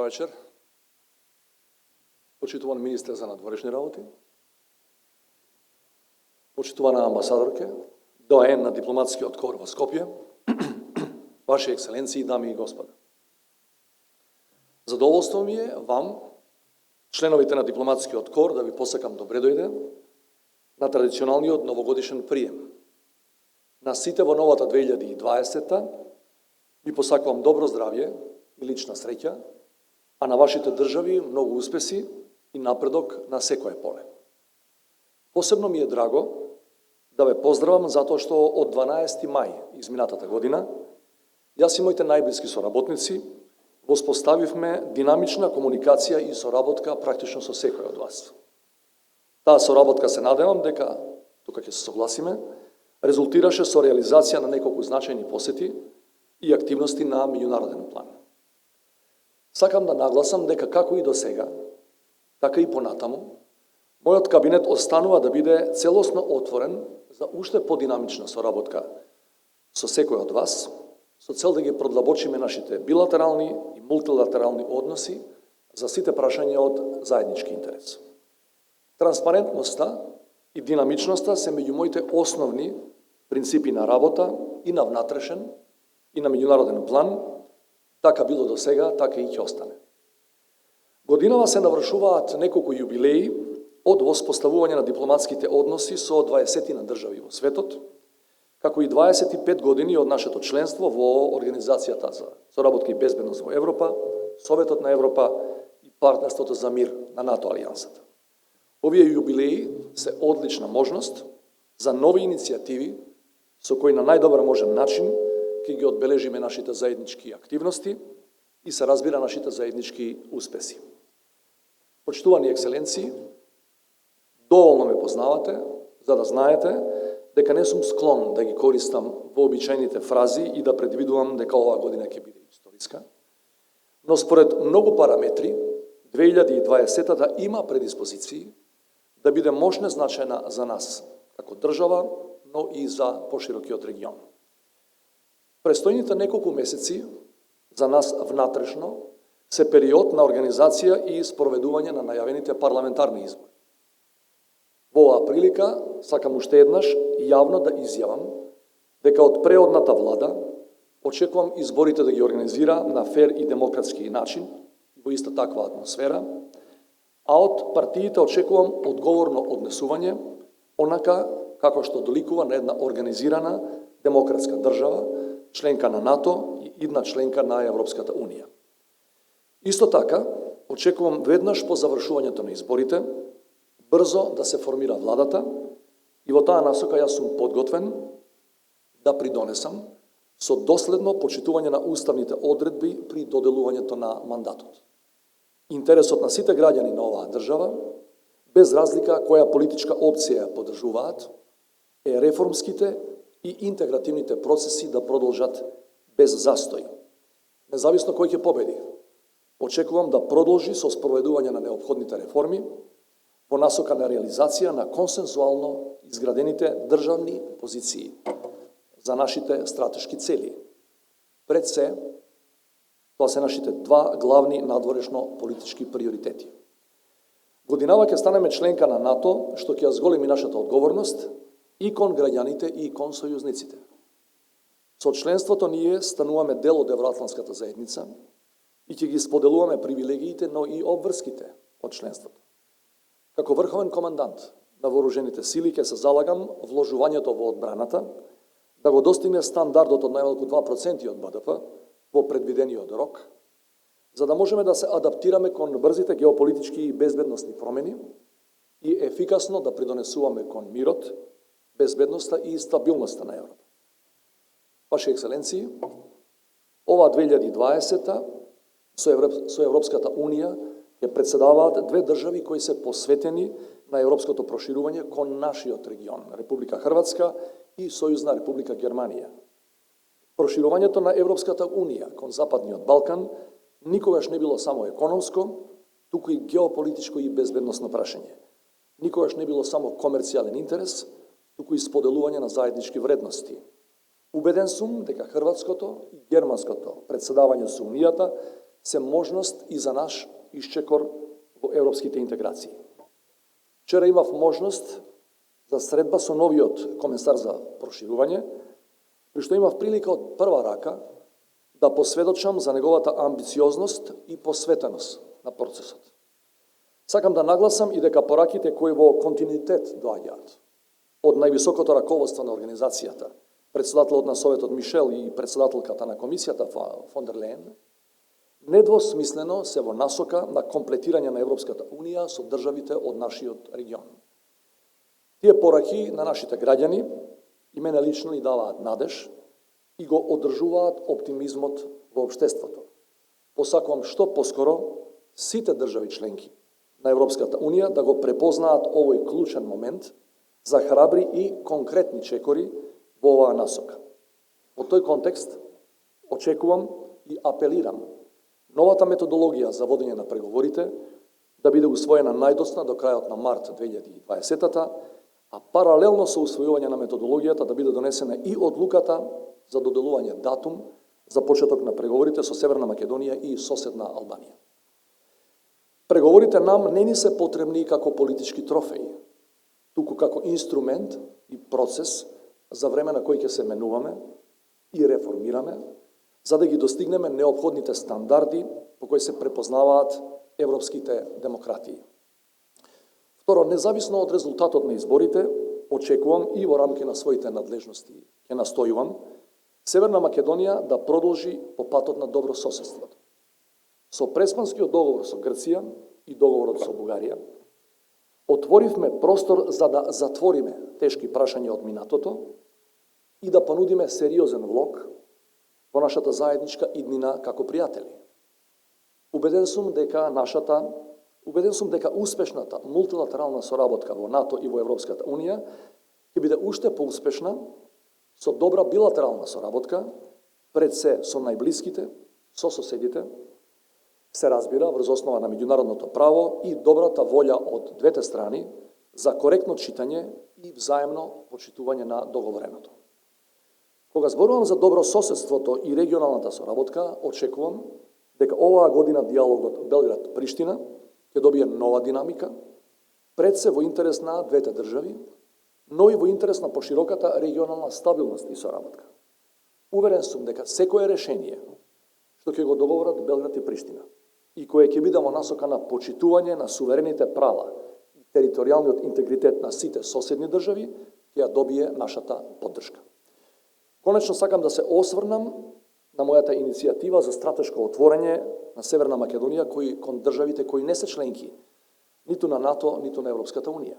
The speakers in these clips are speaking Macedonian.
вечер. Почитуван министер за надворешни работи, почитувана амбасадорке, доаен на дипломатскиот кор во Скопје, Ваши екселенции, дами и господа. Задоволство ми е вам, членовите на дипломатскиот кор, да ви посакам добре дојде на традиционалниот новогодишен прием. На сите во новата 2020 ви посакувам добро здравје и лична среќа, а на вашите држави многу успеси и напредок на секое поле. Посебно ми е драго да ве поздравам затоа што од 12 мај изминатата година јас и моите најблиски соработници воспоставивме динамична комуникација и соработка практично со секој од вас. Таа соработка се надевам дека, тука ќе се согласиме, резултираше со реализација на неколку значајни посети и активности на меѓународен план. Сакам да нагласам дека како и до сега, така и понатаму, мојот кабинет останува да биде целосно отворен за уште подинамична соработка со секој од вас, со цел да ги продлабочиме нашите билатерални и мултилатерални односи за сите прашања од заеднички интерес. Транспарентноста и динамичноста се меѓу моите основни принципи на работа и на внатрешен и на меѓународен план, така било до сега, така и ќе остане. Годинава се навршуваат неколку јубилеи од воспоставување на дипломатските односи со 20 на држави во светот, како и 25 години од нашето членство во Организацијата за соработка и безбедност во Европа, Советот на Европа и Партнерството за мир на НАТО алијансата. Овие јубилеи се одлична можност за нови иницијативи со кои на најдобар можен начин ќе ги одбележиме нашите заеднички активности и се разбира нашите заеднички успеси. Почитувани екселенции, доволно ме познавате за да знаете дека не сум склон да ги користам вообичајните фрази и да предвидувам дека оваа година ќе биде историска, но според многу параметри 2020-та има предиспозиции да биде мощно значајна за нас како држава, но и за поширокиот регион. Престојните неколку месеци за нас внатрешно се период на организација и спроведување на најавените парламентарни избори. Во оваа прилика сакам уште еднаш јавно да изјавам дека од преодната влада очекувам изборите да ги организира на фер и демократски начин, во иста таква атмосфера, а од партиите очекувам одговорно однесување, онака како што доликува на една организирана демократска држава, членка на НАТО и идна членка на Европската Унија. Исто така, очекувам веднаш по завршувањето на изборите, брзо да се формира владата и во таа насока јас сум подготвен да придонесам со доследно почитување на уставните одредби при доделувањето на мандатот. Интересот на сите граѓани на оваа држава, без разлика која политичка опција ја поддржуваат, е реформските и интегративните процеси да продолжат без застој. Независно кој ќе победи, очекувам да продолжи со спроведување на неопходните реформи во насока на реализација на консенсуално изградените државни позиции за нашите стратешки цели. Пред се, тоа се нашите два главни надворешно политички приоритети. Годинава ќе станеме членка на НАТО, што ќе ја зголеми нашата одговорност и кон граѓаните и кон сојузниците. Со членството ние стануваме дел од Евроатлантската заедница и ќе ги споделуваме привилегиите, но и обврските од членството. Како врховен командант на вооружените сили ќе се залагам вложувањето во одбраната да го достигне стандардот од најмалку 2% од БДП во предвидениот рок, за да можеме да се адаптираме кон брзите геополитички и безбедносни промени и ефикасно да придонесуваме кон мирот, безбедноста и стабилноста на Европа. Ваши екселенции, ова 2020 со Европската Унија ќе председаваат две држави кои се посветени на европското проширување кон нашиот регион, Република Хрватска и Сојузна Република Германија. Проширувањето на Европската Унија кон Западниот Балкан никогаш не било само економско, туку и геополитичко и безбедносно прашање. Никогаш не било само комерцијален интерес, туку и споделување на заеднички вредности. Убеден сум дека хрватското и германското председавање со Унијата се можност и за наш исчекор во европските интеграции. Вчера имав можност за средба со новиот комесар за проширување, при што имав прилика од прва рака да посведочам за неговата амбициозност и посветеност на процесот. Сакам да нагласам и дека пораките кои во континуитет доаѓаат од највисокото раководство на организацијата, председателот на Советот Мишел и председателката на комисијата фон дер Лејен, недвосмислено се во насока на комплетирање на Европската Унија со државите од нашиот регион. Тие пораки на нашите граѓани и мене лично ни даваат надеж и го одржуваат оптимизмот во општеството. Посакувам што поскоро сите држави членки на Европската Унија да го препознаат овој клучен момент за храбри и конкретни чекори во оваа насока. Во тој контекст очекувам и апелирам новата методологија за водење на преговорите да биде усвоена најдосна до крајот на март 2020-та, а паралелно со усвојување на методологијата да биде донесена и одлуката за доделување датум за почеток на преговорите со Северна Македонија и соседна Албанија. Преговорите нам не ни се потребни како политички трофеи, туку како инструмент и процес за време на кој ќе се менуваме и реформираме, за да ги достигнеме неопходните стандарди по кои се препознаваат европските демократии. Второ, независно од резултатот на изборите, очекувам и во рамки на своите надлежности ќе настојувам Северна Македонија да продолжи по патот на добро соседство. Со Преспанскиот договор со Грција и договорот со Бугарија, отворивме простор за да затвориме тешки прашања од минатото и да понудиме сериозен влог во нашата заедничка иднина како пријатели. Убеден сум дека успешната мултилатерална соработка во НАТО и во Европската Унија ќе биде уште поуспешна со добра билатерална соработка, пред се со најблиските, со соседите, се разбира врз основа на меѓународното право и добрата волја од двете страни за коректно читање и взаемно почитување на договореното. Кога зборувам за добро соседството и регионалната соработка, очекувам дека оваа година диалогот Белград-Приштина ќе добие нова динамика, пред се во интерес на двете држави, но и во интерес на пошироката регионална стабилност и соработка. Уверен сум дека секое решение што ќе го договорат Белград и Приштина и кое ќе биде во насока на почитување на суверените права и територијалниот интегритет на сите соседни држави, ќе ја добие нашата поддршка. Конечно сакам да се осврнам на мојата иницијатива за стратешко отворање на Северна Македонија кон државите кои не се членки ниту на НАТО, ниту на Европската Унија.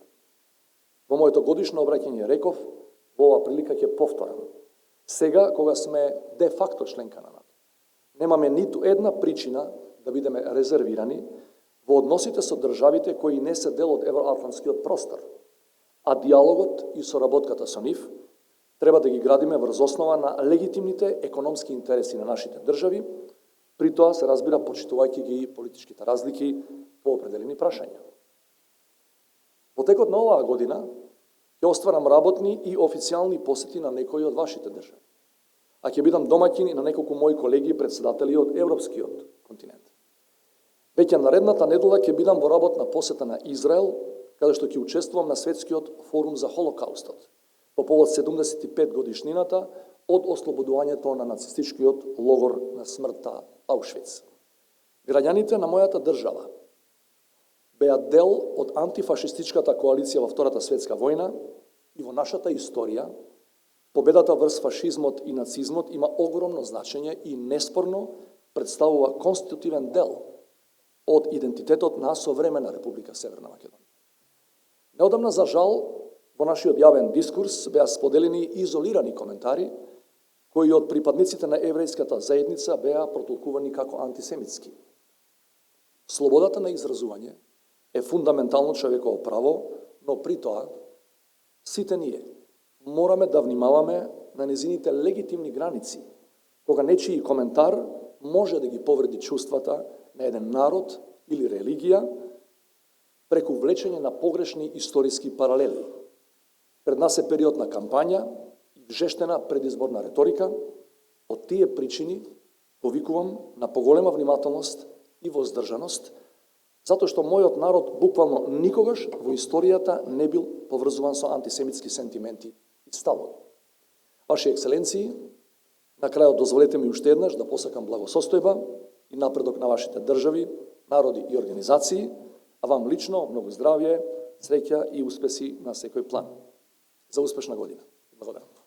Во моето годишно обраќање реков, во оваа прилика ќе повторам. Сега, кога сме де факто членка на НАТО, немаме ниту една причина да бидеме резервирани во односите со државите кои не се дел од евроатлантскиот простор, а диалогот и соработката со нив треба да ги градиме врз основа на легитимните економски интереси на нашите држави, при тоа се разбира почитувајќи ги политичките разлики по определени прашања. Во текот на оваа година ќе остварам работни и официјални посети на некои од вашите држави, а ќе бидам домаќин и на неколку мои колеги и председатели од европскиот континент. Веќе наредната недела ќе бидам во работна посета на Израел, каде што ќе учествувам на Светскиот форум за Холокаустот, по повод 75 годишнината од ослободувањето на нацистичкиот логор на смртта Аушвиц. Граѓаните на мојата држава беа дел од антифашистичката коалиција во Втората светска војна и во нашата историја победата врз фашизмот и нацизмот има огромно значење и неспорно представува конститутивен дел од идентитетот на современа Република Северна Македонија. Неодамна, за жал, во нашиот јавен дискурс беа споделени изолирани коментари кои од припадниците на еврејската заедница беа протолкувани како антисемитски. Слободата на изразување е фундаментално човеково право, но при тоа сите ние мораме да внимаваме на незините легитимни граници, кога нечии коментар може да ги повреди чувствата на еден народ или религија преку влечење на погрешни историски паралели. Пред нас е период на кампања и вжештена предизборна реторика. Од тие причини повикувам на поголема внимателност и воздржаност, затоа што мојот народ буквално никогаш во историјата не бил поврзуван со антисемитски сентименти и ставови. Ваши екселенции, на крајот дозволете ми уште еднаш да посакам благосостојба и напредок на вашите држави, народи и организации, а вам лично многу здравје, среќа и успеси на секој план. За успешна година. Благодарам.